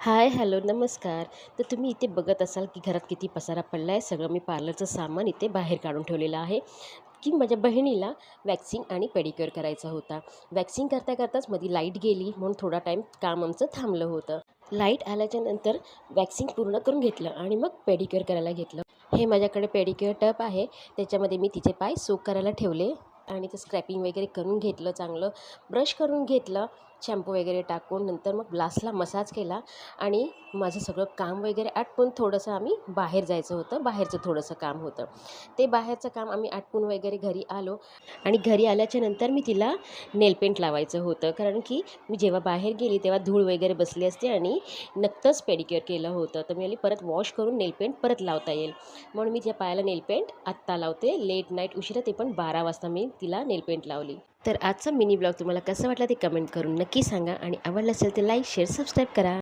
हाय, hello, नमस्कार. तर तुम्ही इथे बघत असाल की घरात किती पसारा पडला आहे. सगळं मी पार्लरचं सामान इथे बाहेर काढून ठेवलेलं आहे, की माझ्या बहिणीला वॅक्सिंग आणि पेडिक्युअर करायचा होता. वॅक्सिंग करता करताच मध्ये लाईट गेली म्हणून थोडा टाईम काम आमचं थांबलं होतं. लाईट आल्याच्यानंतर वॅक्सिंग पूर्ण करून घेतलं आणि मग पेडिक्युअर करायला घेतलं. हे माझ्याकडे पेडिक्युअर टब आहे. त्याच्यामध्ये मी तिचे पाय सोक करायला ठेवले आणि ते स्क्रॅपिंग वगैरे करून घेतलं, चांगलं ब्रश करून घेतलं, शॅम्पू वगैरे टाकून. नंतर मग ग्लासला मसाज केला आणि माझं सगळं काम वगैरे आटपून थोडंसं आम्ही बाहेर जायचं होतं, बाहेरचं थोडंसं काम होतं. ते बाहेरचं काम आम्ही आटपून वगैरे घरी आलो आणि घरी आल्याच्या नंतर मी तिला नेलपेंट लावायचं होतं, कारण की मी जेव्हा बाहेर गेली तेव्हा धूळ वगैरे बसली असते आणि नुकतंच पेडिक्युअर केलं होतं. तर मी म्हणली परत वॉश करून नेलपेंट परत लावता येईल, म्हणून मी तिच्या पायाला नेलपेंट आत्ता लावते. लेट नाईट उशिरा, ते पण 12 वाजता मी तिला नेलपेंट लावली. तर आजचा मिनी ब्लॉग तुम्हाला कसं वाटला ते कमेंट करून नक्की सांगा आणि आवडलं असेल तर लाईक, शेअर, सबस्क्राईब करा.